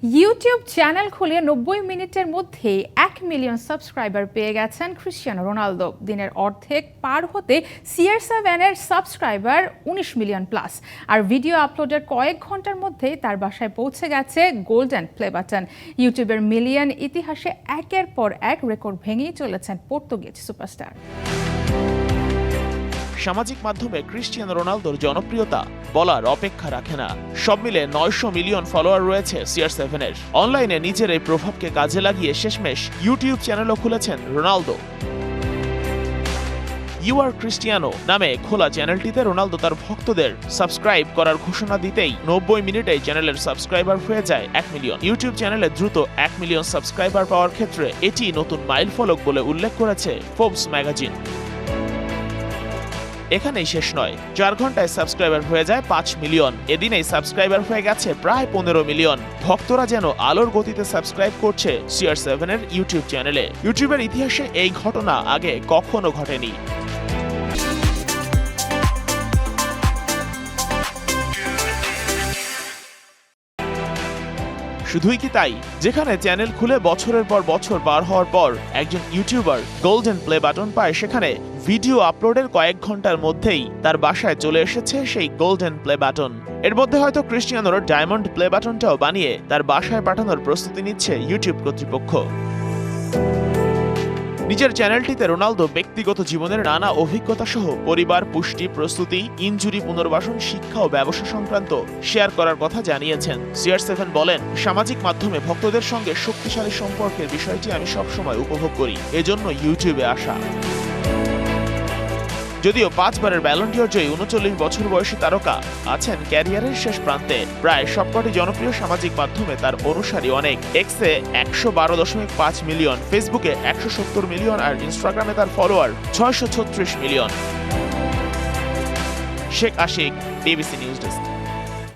YouTube channel খুলে ৯০ মিনিটের মধ্যেই ১ মিলিয়ন সাবস্ক্রাইবার পেয়ে গেছেন ক্রিস্টিয়ানো রোনালদো। দিনের অর্ধেক পার হতে CR7-এর সাবস্ক্রাইবার ১৯ মিলিয়ন প্লাস। আর ভিডিও আপলোডের কয়েক ঘন্টার মধ্যেই তার বাসায় পৌঁছে গেছে গোল্ডেন প্লে বাটন। ইউটিউবের মিলিয়ন ইতিহাসে একের পর এক রেকর্ড ভেঙেই চলেছেন পর্তুগিজ সুপারস্টার। সামাজিক মাধ্যমে ক্রিস্টিয়ানো রোনালদোর জনপ্রিয়তা বলার অপেক্ষা রাখে না। সব মিলে ৯০০ মিলিয়ন ফলোয়ার রয়েছে CR7-এর। অনলাইনে নিজের এই প্রভাবকে কাজে লাগিয়ে শেষমেশ ইউটিউব চ্যানেলও খুলেছেন রোনালদো। ইউ আর ক্রিস্টিয়ানো নামে খোলা চ্যানেলটিতে রোনালদো তার ভক্তদের সাবস্ক্রাইব করার ঘোষণা দিতেই ৯০ মিনিটেই চ্যানেলের সাবস্ক্রাইবার হয়ে যায় ১ মিলিয়ন। ইউটিউব চ্যানেলে দ্রুত ১ মিলিয়ন সাবস্ক্রাইবার পাওয়ার ক্ষেত্রে এটি নতুন মাইলফলক বলে উল্লেখ করেছে ফোর্বস ম্যাগাজিন। এখানেই শেষ নয়, ৪ ঘন্টায় সাবস্ক্রাইবার হয়ে যায় ৫ মিলিয়ন। এদিনেই সাবস্ক্রাইবার হয়ে গেছে প্রায় ১৫ মিলিয়ন। ভক্তরা যেন আলোর গতিতে সাবস্ক্রাইব করছে CR7-এর ইউটিউব চ্যানেলে। ইউটিউবের ইতিহাসে এই ঘটনা আগে কখনো ঘটেনি। শুধুই কি তাই, যেখানে চ্যানেল খুলে বছরের পর বছর পার হওয়ার পর একজন ইউটিউবার গোল্ডেন প্লে বাটন পায়, সেখানে ভিডিও আপলোডের কয়েক ঘন্টার মধ্যেই তার বাসায় চলে এসেছে সেই গোল্ডেন প্লে বাটন। এর মধ্যে হয়তো ক্রিস্টিয়ানোর ডায়মন্ড প্লে বাটনটাও বানিয়ে তার বাসায় পাঠানোর প্রস্তুতি নিচ্ছে ইউটিউব কর্তৃপক্ষ। নিজের চ্যানেলটিতে রোনালদো ব্যক্তিগত জীবনের নানা অভিজ্ঞতা সহ পরিবার, পুষ্টি, প্রস্তুতি, ইনজুরি পুনর্বাসন, শিক্ষা ও ব্যবসা সংক্রান্ত শেয়ার করার কথা জানিয়েছেন। CR7 বলেন, সামাজিক মাধ্যমে ভক্তদের সঙ্গে শক্তিশালী সম্পর্কের বিষয়টি আমি সবসময় উপভোগ করি, এজন্য ইউটিউবে আসা। যদিও ৫ বারের ব্যালন ডি'র জয়ী ৩৯ বছর বয়সী তারকা আছেন ক্যারিয়ারের শেষ প্রান্তে। প্রায় সবকটি জনপ্রিয় সামাজিক মাধ্যমে তার অনুসারী অনেক। এক্সে ১১২.৫ মিলিয়ন, ফেসবুকে ১৭০ মিলিয়ন আর ইনস্টাগ্রামে তার follower ৬৩৬ million. Sheikh Ashiq, BBC news desk.